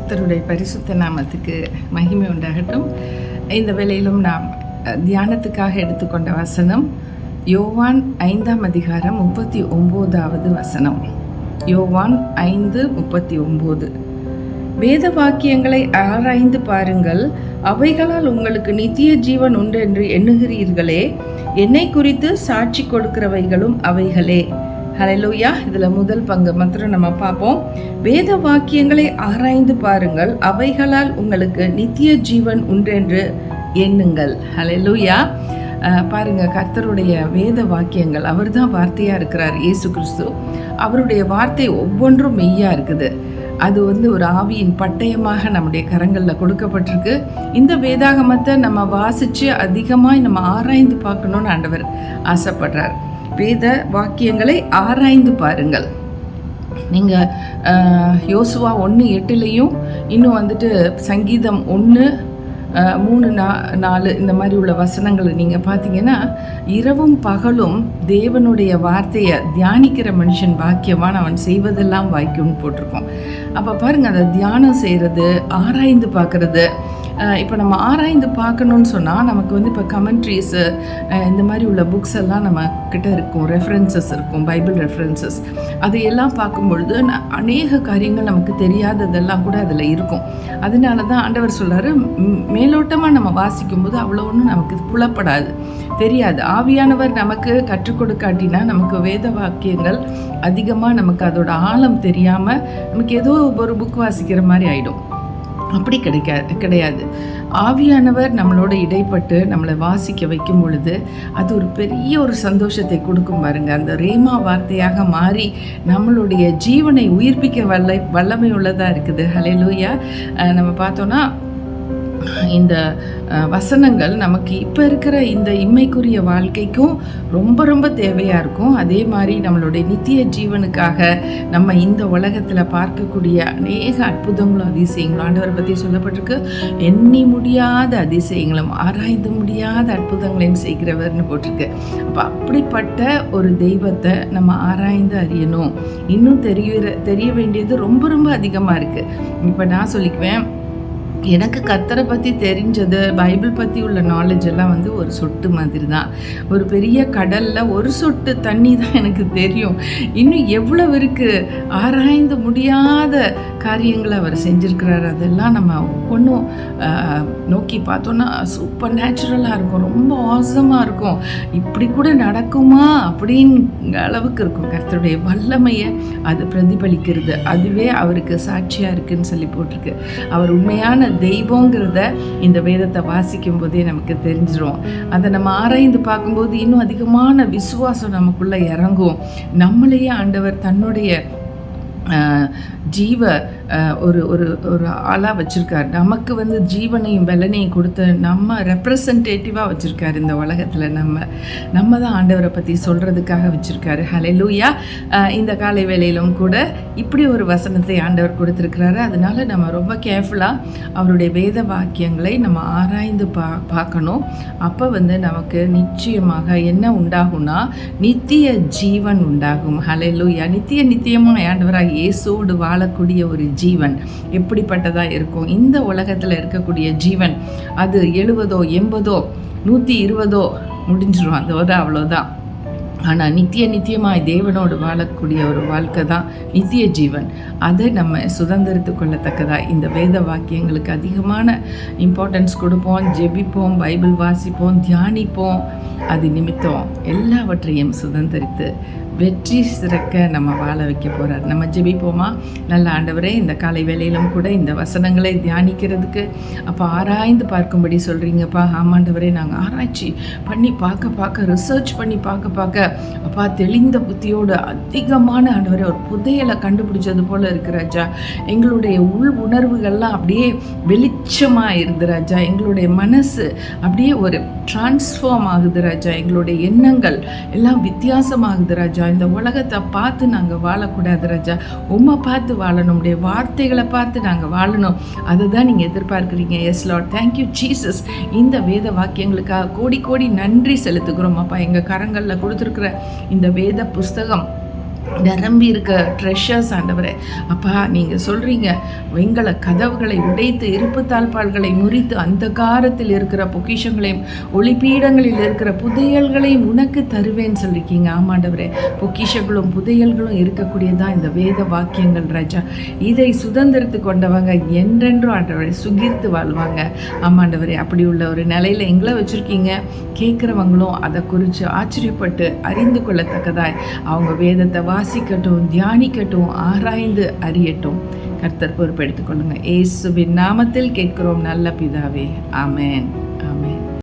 கர்த்தருடைய பரிசுத்த நாமத்துக்கு மகிமை உண்டாகட்டும். இந்த வேளையிலும் நாம் தியானத்துக்காக எடுத்துக்கொண்ட வசனம் யோவான் 5ஆம் அதிகாரம் 39வது வசனம். யோவான் 5:39. வேத வாக்கியங்களை ஆராய்ந்து பாருங்கள், அவைகளால் உங்களுக்கு நித்திய ஜீவன் உண்டு என்று எண்ணுகிறீர்களே, என்னை குறித்து சாட்சி கொடுக்கிறவைகளும் அவைகளே. ஹல்லேலூயா. இதில் முதல் பங்கு மாத்திரம் நம்ம பார்ப்போம். வேத வாக்கியங்களை ஆராய்ந்து பாருங்கள், அவைகளால் உங்களுக்கு நித்திய ஜீவன் உண்டென்று எண்ணுங்கள். ஹல்லேலூயா. பாருங்க, கர்த்தருடைய வேத வாக்கியங்கள், அவர் தான் வார்த்தையாக இருக்கிறார், இயேசு கிறிஸ்து. அவருடைய வார்த்தை ஒவ்வொன்றும் மெய்யா இருக்குது. அது ஒரு ஆவியின் பட்டயமாக நம்முடைய கரங்களில் கொடுக்கப்பட்டிருக்கு. இந்த வேதாகமத்தை நம்ம வாசித்து அதிகமாக நம்ம ஆராய்ந்து பார்க்கணுன்னு ஆண்டவர் ஆசைப்படுறார். வேத வாக்கியங்களை ஆராய்ந்து பாருங்கள். நீங்கள் யோசுவா 1:8 இன்னும் சங்கீதம் 1:3-4 இந்த மாதிரி உள்ள வசனங்களை நீங்கள் பார்த்தீங்கன்னா, இரவும் பகலும் தேவனுடைய வார்த்தையை தியானிக்கிற மனுஷன் பாக்கியவான், அவன் செய்வதெல்லாம் வாய்க்கும்னு போட்டிருக்கோம். அப்போ பாருங்கள், அதை தியானம் செய்கிறது, ஆராய்ந்து பார்க்குறது. இப்போ நம்ம ஆராய்ந்து பார்க்கணுன்னு சொன்னால் நமக்கு இப்போ கமெண்ட்ரிஸு இந்த மாதிரி உள்ள புக்ஸ் எல்லாம் நம்ம கிட்ட இருக்கும், ரெஃபரன்சஸ் இருக்கும், பைபிள் ரெஃபரன்சஸ். அதையெல்லாம் பார்க்கும்பொழுது அநேக காரியங்கள் நமக்கு தெரியாததெல்லாம் கூட அதில் இருக்கும். அதனால தான் ஆண்டவர் சொல்கிறாரு, மேலோட்டமாக நம்ம வாசிக்கும்போது அவ்வளோ ஒன்றும் நமக்கு புலப்படாது, தெரியாது. ஆவியானவர் நமக்கு கற்றுக் கொடுக்காட்டினா நமக்கு வேத வாக்கியங்கள் அதிகமாக நமக்கு அதோட ஆழம் தெரியாமல் நமக்கு ஏதோ ஒரு புக் வாசிக்கிற மாதிரி ஆகிடும். அப்படி கிடையாது. ஆவியானவர் நம்மளோட இடைப்பட்டு நம்மளை வாசிக்க வைக்கும் பொழுது அது ஒரு பெரிய ஒரு சந்தோஷத்தை கொடுக்கும் பாருங்க. அந்த ரேமா வார்த்தையாக மாறி நம்மளுடைய ஜீவனை உயிர்ப்பிக்க வல்லமை உள்ளதாக இருக்குது. ஹல்லேலூயா. நம்ம பார்த்தோன்னா இந்த வசனங்கள் நமக்கு இப்போ இருக்கிற இந்த இம்மைக்குரிய வாழ்க்கைக்கும் ரொம்ப ரொம்ப தேவையாக இருக்கும். அதே மாதிரி நம்மளுடைய நித்திய ஜீவனுக்காக நம்ம இந்த உலகத்தில் பார்க்கக்கூடிய அநேக அற்புதங்களும் அதிசயங்களும் ஆண்டவரை பற்றி சொல்லப்பட்டிருக்கு. எண்ணி முடியாத அதிசயங்களும் ஆராய்ந்து முடியாத அற்புதங்களையும் செய்கிறவர்னு போட்டிருக்கு. அப்போ அப்படிப்பட்ட ஒரு தெய்வத்தை நம்ம ஆராய்ந்து அறியணும். இன்னும் தெரிய வேண்டியது ரொம்ப ரொம்ப அதிகமாக இருக்குது. இப்போ நான் சொல்லிக்குவேன், எனக்கு கர்த்தரை பற்றி தெரிஞ்சது, பைபிள் பற்றி உள்ள நாலேஜ் எல்லாம் ஒரு சொட்டு மாதிரி தான். ஒரு பெரிய கடலில் ஒரு சொட்டு தண்ணி தான் எனக்கு தெரியும். இன்னும் எவ்வளவு இருக்குது, ஆராய்ந்து முடியாத காரியங்களை அவர் செஞ்சுருக்கிறார். அதெல்லாம் நம்ம ஒவ்வொன்றும் நோக்கி பார்த்தோன்னா சூப்பர் நேச்சுரலாக இருக்கும், ரொம்ப ஆசமாக இருக்கும். இப்படி கூட நடக்குமா அப்படிங்கிற அளவுக்கு இருக்கும். கர்த்தருடைய வல்லமையை அது பிரதிபலிக்கிறது. அதுவே அவருக்கு சாட்சியாக இருக்குன்னு சொல்லி போட்டிருக்கு. அவர் உண்மையான தெய்வங்கிறத இந்த வேதத்தை வாசிக்கும் போதே நமக்கு தெரிஞ்சிடும். அதை நம்ம ஆராய்ந்து பார்க்கும்போது இன்னும் அதிகமான விசுவாசம் நமக்குள்ளே இறங்கும். நம்மளையே ஆண்டவர் தன்னுடைய ஜீவ ஒரு ஒரு ஒரு ஆளாக வச்சுருக்கார். நமக்கு ஜீவனையும் பலனையும் கொடுத்து நம்ம ரெப்ரசன்டேட்டிவாக வச்சுருக்காரு இந்த உலகத்தில். நம்ம தான் ஆண்டவரை பற்றி சொல்கிறதுக்காக வச்சுருக்காரு. ஹல்லேலூயா. இந்த காலை வேளையிலும் கூட இப்படி ஒரு வசனத்தை ஆண்டவர் கொடுத்துருக்கிறாரு. அதனால நம்ம ரொம்ப கேர்ஃபுல்லாக அவருடைய வேத வாக்கியங்களை நம்ம ஆராய்ந்து பார்க்கணும். அப்போ நமக்கு நிச்சயமாக என்ன உண்டாகும்னா நித்திய ஜீவன் உண்டாகும். ஹல்லேலூயா. நித்தியமாக ஆண்டவராக இயேசுவோடு வாழக்கூடிய ஒரு ஜீவன் எப்படிப்பட்டதாக இருக்கும்? இந்த உலகத்தில் இருக்கக்கூடிய ஜீவன் அது 70, 80, 120 முடிஞ்சிடும், அதோட அவ்வளோதான். ஆனால் நித்தியமாய் தேவனோடு வாழக்கூடிய ஒரு வாழ்க்கை தான் நித்திய ஜீவன். அதை நம்ம சுதந்திரத்து கொள்ளத்தக்கதாக இந்த வேத வாக்கியங்களுக்கு அதிகமான இம்பார்ட்டன்ஸ் கொடுப்போம், ஜெபிப்போம், பைபிள் வாசிப்போம், தியானிப்போம். அது நிமித்தம் எல்லாவற்றையும் சுதந்திரித்து வெற்றி சிறக்க நம்ம வாழ வைக்க போகிறார். நம்ம ஜெபிப்போமா? நல்ல ஆண்டவரே, இந்த காலை வேளையிலும் கூட இந்த வசனங்களை தியானிக்கிறதுக்கு அப்போ ஆராய்ந்து பார்க்கும்படி சொல்கிறீங்கப்பா. ஆமாண்டவரே, நாங்கள் ஆராய்ச்சி பண்ணி பார்க்க ரிசர்ச் பண்ணி பார்க்க அப்பா தெளிந்த புத்தியோடு அதிகமான ஆண்டவரே ஒரு புதையலை கண்டுபிடிச்சது போல் இருக்கு ராஜா. எங்களுடைய உள் உணர்வுகள்லாம் அப்படியே வெளிச்சமாக இருந்து ராஜா. எங்களுடைய மனசு அப்படியே ஒரு டிரான்ஸ்ஃபார்ம் ஆகுது ராஜா. எங்களுடைய எண்ணங்கள் எல்லாம் வித்தியாசமாகுது ராஜா. இந்த உலகத்தை பார்த்து நாங்கள் வாழக்கூடாது ராஜா. உம்மை பார்த்து வாழணும், உடைய வார்த்தைகளை பார்த்து நாங்கள் வாழணும். அதை தான் நீங்கள் எதிர்பார்க்குறீங்க. Yes Lord, thank you Jesus. இந்த வேத வாக்கியங்களுக்காக கோடி நன்றி செலுத்துகிறோம் அப்பா. எங்கள் கரங்களில் கொடுத்துருக்குற இந்த வேத புஸ்தகம் நிரம்பி இருக்க ட்ரெஷர்ஸ் ஆண்டவரே. அப்பா, நீங்கள் சொல்கிறீங்க, வெண்கல கதவுகளை உடைத்து இருப்பு தாழ்பால்களை முறித்து அந்த காரத்தில் இருக்கிற பொக்கிஷங்களையும் ஒளிப்பீடங்களில் இருக்கிற புதையல்களையும் உனக்கு தருவேன்னு சொல்லியிருக்கீங்க. ஆமாண்டவரே, பொக்கிஷங்களும் புதையல்களும் இருக்கக்கூடியதான் இந்த வேத வாக்கியங்கள் ராஜா. இதை சுதந்திரத்து கொண்டவங்க என்றென்றும் ஆண்டவரை சுகிர்த்து வாழ்வாங்க. ஆமாண்டவரே, அப்படி உள்ள ஒரு நிலையில் எங்களை வச்சுருக்கீங்க. கேட்குறவங்களும் அதை குறித்து ஆச்சரியப்பட்டு அறிந்து கொள்ளத்தக்கதாய் அவங்க வேதத்தை வாசிக்கட்டும், தியானிக்கட்டும், ஆராய்ந்து அறியட்டும். கர்த்தர் பொறுப்பெடுத்துக் கொள்ளுங்க. இயேசுவின் நாமத்தில் கேட்கிறோம் நல்ல பிதாவே. ஆமென், ஆமென்.